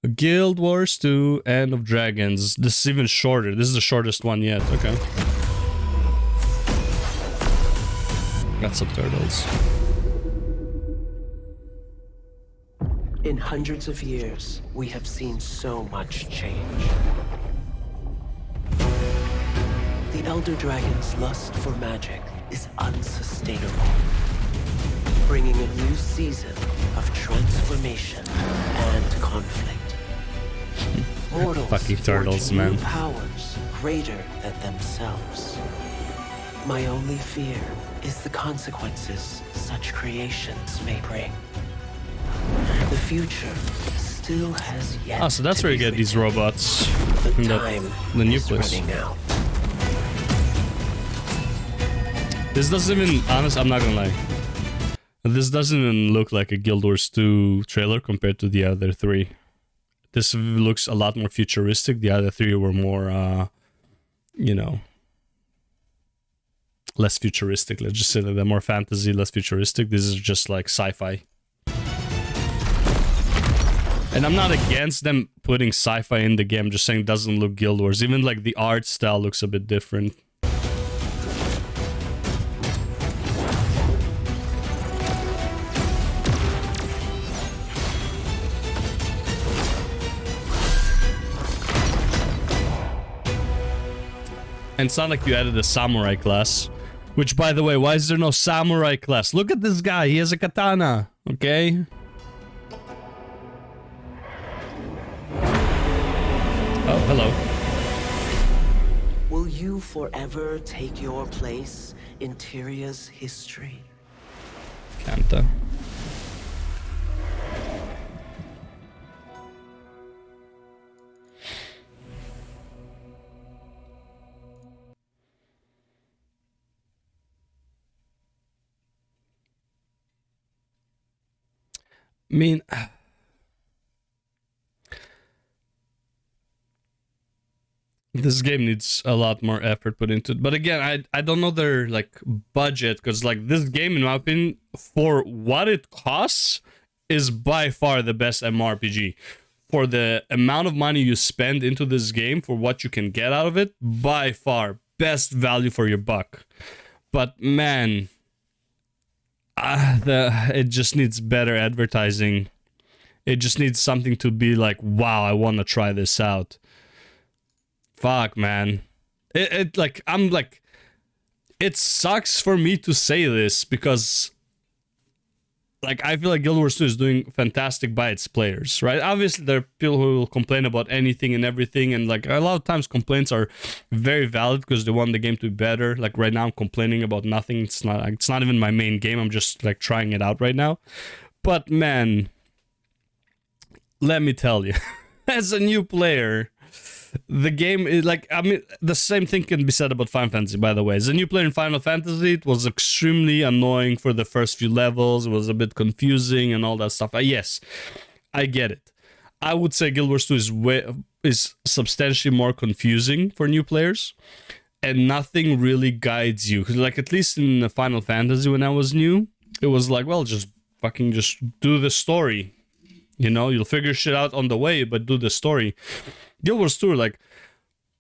Guild Wars 2, End of Dragons. This is even shorter. This is the shortest one yet. Okay. Got subtitles. In hundreds of years, we have seen so much change. The Elder Dragon's lust for magic is unsustainable, bringing a new season of transformation and conflict. Mortals Fucking turtles, forge new man. powers greater than themselves. My only fear is the consequences such creations may bring. The future still has yet. Ah, so that's to where you be get these written. robots. The In time the new is place. running out. This doesn't even, honest, I'm not gonna lie. This doesn't even look like a Guild Wars 2 trailer compared to the other three. This looks a lot more futuristic. The other three were more, you know, less futuristic. Let's just say that they're more fantasy, less futuristic. This is just like sci-fi. And I'm not against them putting sci-fi in the game, just saying it doesn't look Guild Wars. Even like the art style looks a bit different. And it's not like you added a samurai class. Which, by the way, why is there no samurai class? Look at this guy, he has a katana, okay? Oh, hello. Will you forever take your place in Tyria's history? Kanta. I mean, this game needs a lot more effort put into it. But again, I don't know their like budget, because like this game, in my opinion, for what it costs, is by far the best MMORPG. For the amount of money you spend into this game, for what you can get out of it, by far best value for your buck. But man, it just needs better advertising. It just needs something to be like, wow, I want to try this out. Fuck, man. It like, I'm like, it sucks for me to say this, because like, I feel like Guild Wars 2 is doing fantastic by its players, right? Obviously, there are people who will complain about anything and everything, and like, a lot of times complaints are very valid because they want the game to be better. Like, right now, I'm complaining about nothing. It's not even my main game. I'm just like trying it out right now. But man, let me tell you, as a new player, the game is like, I mean, the same thing can be said about Final Fantasy, by the way. As a new player in Final Fantasy, it was extremely annoying for the first few levels. It was a bit confusing and all that stuff. Yes, I get it. I would say Guild Wars 2 is substantially more confusing for new players, and nothing really guides you. 'Cause like, at least in Final Fantasy, when I was new, it was like, well, just do the story. You know, you'll figure shit out on the way, but do the story. Guild Wars 2, like,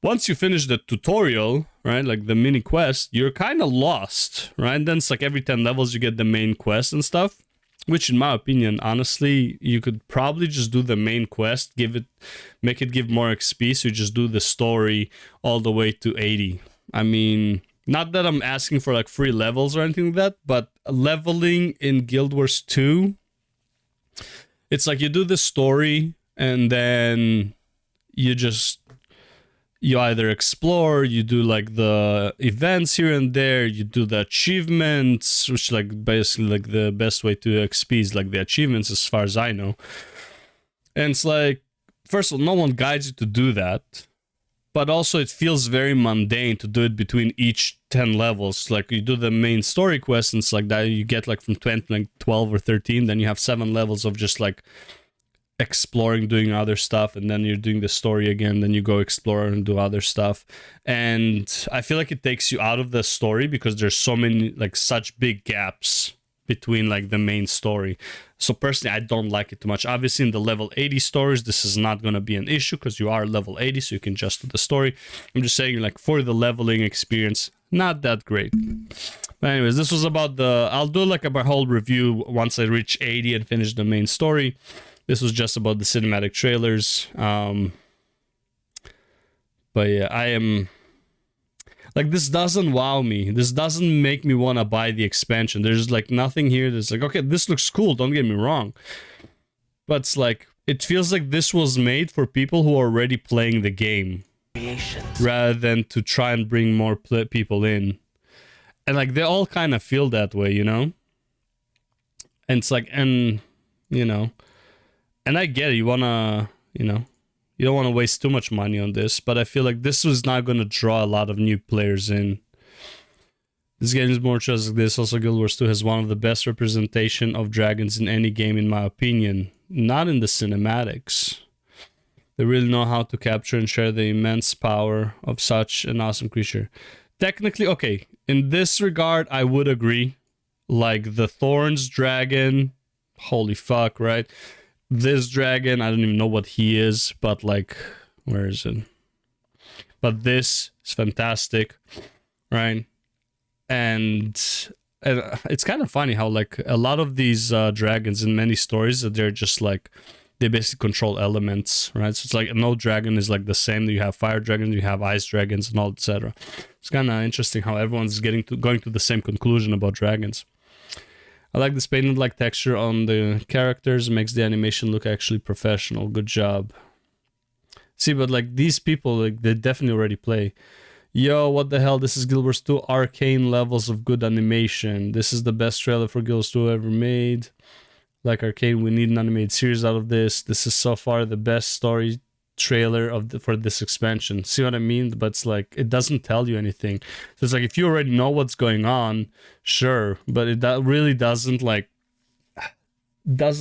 once you finish the tutorial, right, like the mini quest, you're kind of lost, right? Then it's like every 10 levels you get the main quest and stuff, which in my opinion, honestly, you could probably just do the main quest, make it give more XP, so you just do the story all the way to 80. I mean, not that I'm asking for like free levels or anything like that, but leveling in Guild Wars 2, it's like you do the story and then you either explore, you do like the events here and there, you do the achievements, which like basically like the best way to XP is like the achievements as far as I know. And it's like, first of all, no one guides you to do that, but also it feels very mundane to do it between each 10 levels. Like, you do the main story quest and it's like that, you get like from 20, like 12 or 13, then you have 7 levels of just like exploring, doing other stuff, and then you're doing the story again, then you go explore and do other stuff. And I feel like it takes you out of the story because there's so many, like, such big gaps between like the main story. So personally, I don't like it too much. Obviously, in the level 80 stories, this is not going to be an issue because you are level 80, so you can adjust to the story. I'm just saying, like, for the leveling experience, not that great. But anyways, this was about the... I'll do like my whole review once I reach 80 and finish the main story. This was just about the cinematic trailers. But yeah, I am... Like, this doesn't wow me. This doesn't make me want to buy the expansion. There's, like, nothing here that's like, okay, this looks cool, don't get me wrong. But it's like, it feels like this was made for people who are already playing the game. Rather than to try and bring more people in. And, like, they all kind of feel that way, you know? And it's like, and, you know... And I get it, you want to, you know... You don't want to waste too much money on this, but I feel like this was not going to draw a lot of new players in. This game is more just like this. Also, Guild Wars 2 has one of the best representation of dragons in any game, in my opinion. Not in the cinematics. They really know how to capture and share the immense power of such an awesome creature. Technically, okay, in this regard, I would agree. Like, the Thorns dragon, holy fuck, right? This dragon, I don't even know what he is, but like, where is it? But this is fantastic, right? And it's kind of funny how like a lot of these dragons in many stories, they're just like, they basically control elements, right? So it's like no dragon is like the same. You have fire dragons, you have ice dragons, and all, etc. It's kind of interesting how everyone's going to the same conclusion about dragons. I like this painted-like texture on the characters. Makes the animation look actually professional. Good job. See, but like these people, like they definitely already play. Yo, what the hell? This is Guild Wars 2 arcane levels of good animation. This is the best trailer for Guild Wars 2 ever made. Like Arcane, we need an animated series out of this. This is so far the best story trailer for this expansion. See what I mean? But it's like, it doesn't tell you anything. So it's like, if you already know what's going on, sure, but that really doesn't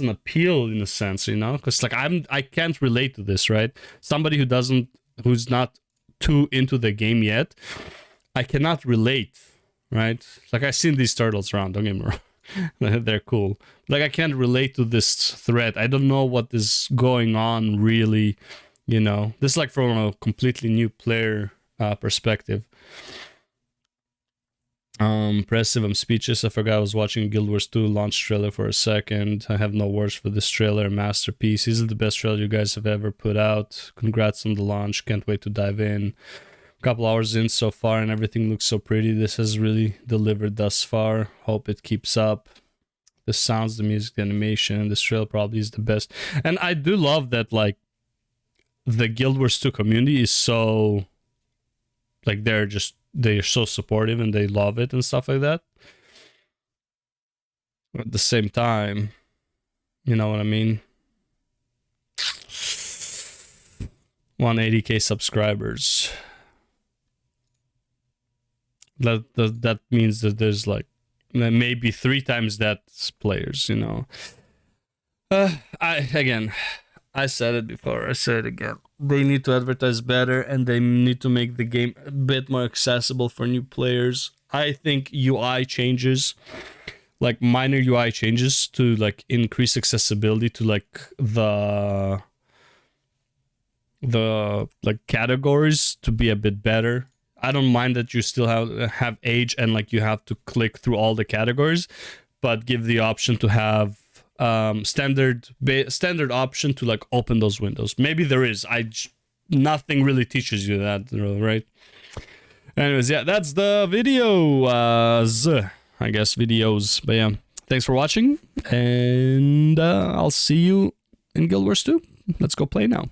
appeal in a sense, you know? Because like I can't relate to this, right? Somebody who's not too into the game yet, I cannot relate, right? Like, I've seen these turtles around, don't get me wrong. They're cool. Like, I can't relate to this threat. I don't know what is going on really. You know, this is like from a completely new player perspective. Impressive, I'm speechless. I forgot I was watching Guild Wars 2 launch trailer for a second. I have no words for this trailer. Masterpiece. This is the best trailer you guys have ever put out. Congrats on the launch. Can't wait to dive in. A couple hours in so far and everything looks so pretty. This has really delivered thus far. Hope it keeps up. The sounds, the music, the animation. This trailer probably is the best. And I do love that, like, the Guild Wars 2 community is so, like, they're so supportive and they love it and stuff like that. At the same time, you know what I mean? 180k subscribers. That means that there's like maybe 3 times that players, you know. I said it before, I say it again. They need to advertise better and they need to make the game a bit more accessible for new players. I think UI changes, like minor UI changes to like increase accessibility to like the like categories to be a bit better. I don't mind that you still have age and like you have to click through all the categories, but give the option to have standard option to like open those windows. Maybe there is. Nothing really teaches you that, right? Anyways, yeah, that's the video. I guess videos. But yeah, thanks for watching, and I'll see you in Guild Wars 2. Let's go play now.